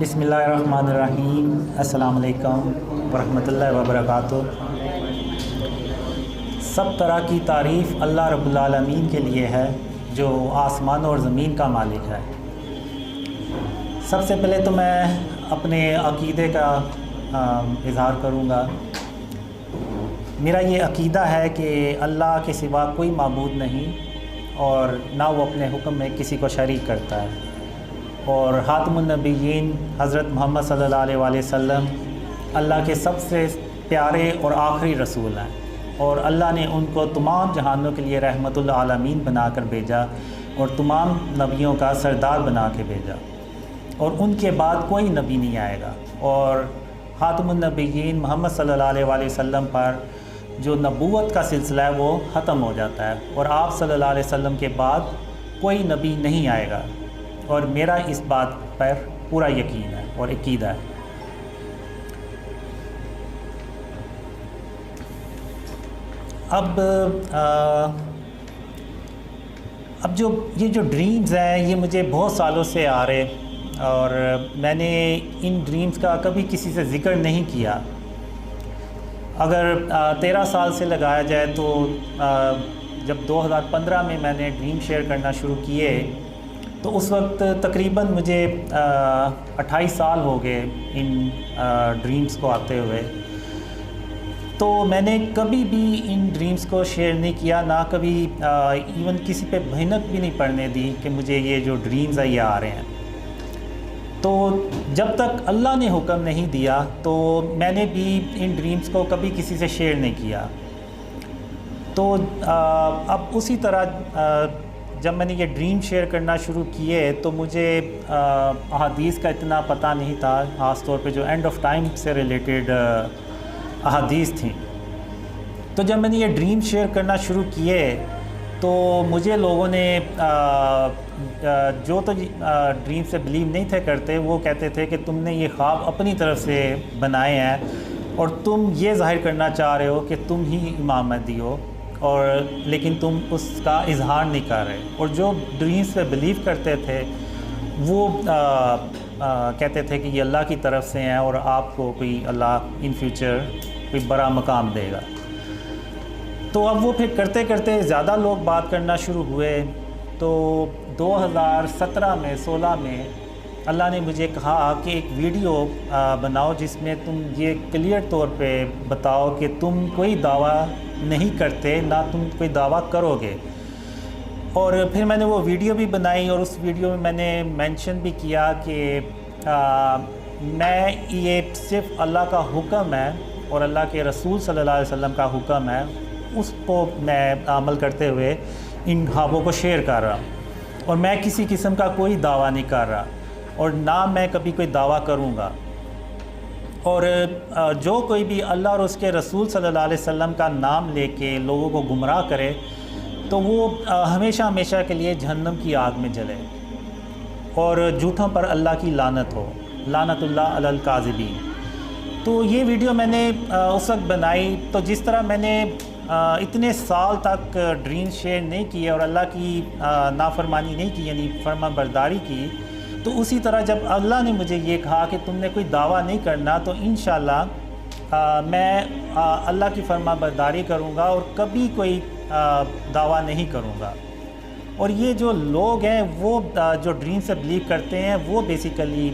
بسم اللہ الرحمن الرحیم۔ السلام علیکم ورحمۃ اللہ وبرکاتہ۔ سب طرح کی تعریف اللہ رب العالمین کے لیے ہے جو آسمان اور زمین کا مالک ہے۔ سب سے پہلے تو میں اپنے عقیدے کا اظہار کروں گا۔ میرا یہ عقیدہ ہے کہ اللہ کے سوا کوئی معبود نہیں اور نہ وہ اپنے حکم میں کسی کو شریک کرتا ہے، اور خاتم النبیین حضرت محمد صلی اللہ علیہ وآلہ وسلم اللہ کے سب سے پیارے اور آخری رسول ہیں، اور اللہ نے ان کو تمام جہانوں کے لیے رحمت العالمین بنا کر بھیجا اور تمام نبیوں کا سردار بنا کے بھیجا، اور ان کے بعد کوئی نبی نہیں آئے گا، اور خاتم النبیین محمد صلی اللہ علیہ وآلہ وسلم پر جو نبوت کا سلسلہ ہے وہ ختم ہو جاتا ہے، اور آپ صلی اللہ علیہ وسلم کے بعد کوئی نبی نہیں آئے گا، اور میرا اس بات پر پورا یقین ہے اور عقیدہ ہے۔ اب جو ڈریمز ہیں یہ مجھے بہت سالوں سے آ رہے، اور میں نے ان ڈریمز کا کبھی کسی سے ذکر نہیں کیا۔ اگر 13 سال سے لگایا جائے تو جب 2015 میں نے ڈریم شیئر کرنا شروع کیے تو اس وقت تقریباً مجھے 28 سال ہو گئے ان ڈریمز کو آتے ہوئے۔ تو میں نے کبھی بھی ان ڈریمز کو شیئر نہیں کیا، نہ کبھی ایون کسی پہ بھینک بھی نہیں پڑنے دی کہ مجھے یہ جو ڈریمز ہیں یہ آ رہے ہیں۔ تو جب تک اللہ نے حکم نہیں دیا تو میں نے بھی ان ڈریمز کو کبھی کسی سے شیئر نہیں کیا۔ تو اب اسی طرح جب میں نے یہ ڈریم شیئر کرنا شروع کیے تو مجھے احادیث کا اتنا پتہ نہیں تھا، خاص طور پہ جو اینڈ آف ٹائم سے ریلیٹڈ احادیث تھیں۔ تو جب میں نے یہ ڈریم شیئر کرنا شروع کیے تو مجھے لوگوں نے جو تو ڈریم سے بلیو نہیں تھے کرتے، وہ کہتے تھے کہ تم نے یہ خواب اپنی طرف سے بنائے ہیں اور تم یہ ظاہر کرنا چاہ رہے ہو کہ تم ہی امام مہدی ہو، اور لیکن تم اس کا اظہار نہیں کر رہے۔ اور جو ڈریمز پہ بلیو کرتے تھے وہ کہتے تھے کہ یہ اللہ کی طرف سے ہیں اور آپ کو کوئی اللہ ان فیوچر کوئی بڑا مقام دے گا۔ تو اب وہ پھر کرتے کرتے زیادہ لوگ بات کرنا شروع ہوئے۔ تو 2016 میں اللہ نے مجھے کہا کہ ایک ویڈیو بناؤ جس میں تم یہ کلیئر طور پہ بتاؤ کہ تم کوئی دعویٰ نہیں کرتے، نہ تم کوئی دعویٰ کرو گے۔ اور پھر میں نے وہ ویڈیو بھی بنائی، اور اس ویڈیو میں نے مینشن بھی کیا کہ میں یہ صرف اللہ کا حکم ہے اور اللہ کے رسول صلی اللہ علیہ وسلم کا حکم ہے، اس کو میں عمل کرتے ہوئے ان خوابوں کو شیئر کر رہا ہوں، اور میں کسی قسم کا کوئی دعویٰ نہیں کر رہا، اور نہ میں کبھی کوئی دعویٰ کروں گا۔ اور جو کوئی بھی اللہ اور اس کے رسول صلی اللہ علیہ وسلم کا نام لے کے لوگوں کو گمراہ کرے تو وہ ہمیشہ ہمیشہ کے لیے جہنم کی آگ میں جلے، اور جھوٹوں پر اللہ کی لعنت ہو، لعنت اللہ علی الکاذبین۔ تو یہ ویڈیو میں نے اس وقت بنائی، تو جس طرح میں نے اتنے سال تک ڈریم شیئر نہیں کیے اور اللہ کی نافرمانی نہیں کی، یعنی فرما برداری کی، تو اسی طرح جب اللہ نے مجھے یہ کہا کہ تم نے کوئی دعویٰ نہیں کرنا تو انشاءاللہ میں اللہ کی فرما برداری کروں گا اور کبھی کوئی دعویٰ نہیں کروں گا۔ اور یہ جو لوگ ہیں وہ جو ڈریم سے بلیو کرتے ہیں وہ بیسیکلی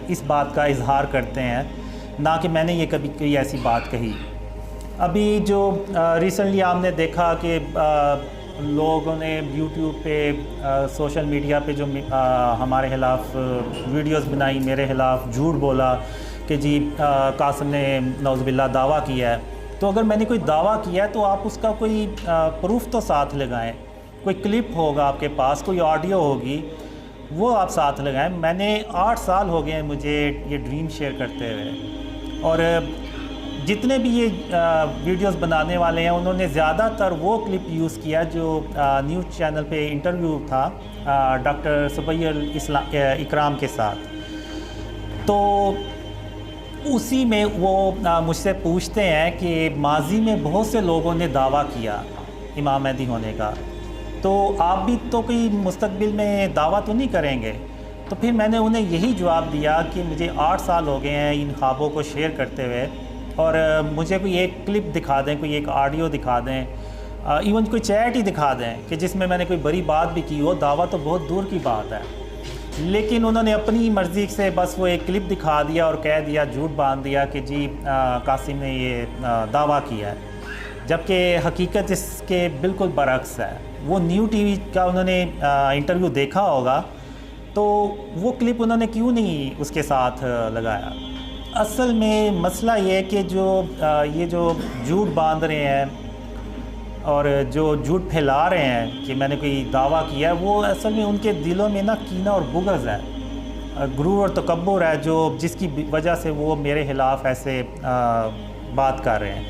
اس بات کا اظہار کرتے ہیں، نہ کہ میں نے یہ کبھی کوئی ایسی بات کہی۔ ابھی جو ریسنٹلی آپ نے دیکھا کہ لوگوں نے یوٹیوب پہ سوشل میڈیا پہ جو ہمارے خلاف ویڈیوز بنائی، میرے خلاف جھوٹ بولا کہ جی قاسم نے نعوذ باللہ دعویٰ کیا ہے۔ تو اگر میں نے کوئی دعویٰ کیا ہے تو آپ اس کا کوئی پروف تو ساتھ لگائیں، کوئی کلپ ہوگا آپ کے پاس، کوئی آڈیو ہوگی، وہ آپ ساتھ لگائیں۔ میں نے 8 سال ہو گئے ہیں مجھے یہ ڈریم شیئر کرتے ہوئے، اور جتنے بھی یہ ویڈیوز بنانے والے ہیں انہوں نے زیادہ تر وہ کلپ یوز کیا جو نیوز چینل پہ انٹرویو تھا ڈاکٹر صبیح اکرام کے ساتھ۔ تو اسی میں وہ مجھ سے پوچھتے ہیں کہ ماضی میں بہت سے لوگوں نے دعویٰ کیا امام مہدی ہونے کا، تو آپ بھی تو کوئی مستقبل میں دعویٰ تو نہیں کریں گے؟ تو پھر میں نے انہیں یہی جواب دیا کہ مجھے 8 سال ہو گئے ہیں ان خوابوں کو شیئر کرتے ہوئے، اور مجھے کوئی ایک کلپ دکھا دیں، کوئی ایک آڈیو دکھا دیں، ایون کوئی چیٹ ہی دکھا دیں کہ جس میں میں نے کوئی بڑی بات بھی کی ہو، دعویٰ تو بہت دور کی بات ہے۔ لیکن انہوں نے اپنی مرضی سے بس وہ ایک کلپ دکھا دیا اور کہہ دیا، جھوٹ باندھ دیا کہ جی قاسم نے یہ دعویٰ کیا ہے، جبکہ حقیقت اس کے بالکل برعکس ہے۔ وہ نیو ٹی وی کا انہوں نے انٹرویو دیکھا ہوگا، تو وہ کلپ انہوں نے کیوں نہیں اس کے ساتھ لگایا؟ اصل میں مسئلہ یہ ہے کہ یہ جو جھوٹ باندھ رہے ہیں اور جو جھوٹ پھیلا رہے ہیں کہ میں نے کوئی دعویٰ کیا ہے، وہ اصل میں ان کے دلوں میں نا کینہ اور بغض ہے، غرور اور تکبر ہے، جس کی وجہ سے وہ میرے خلاف ایسے بات کر رہے ہیں۔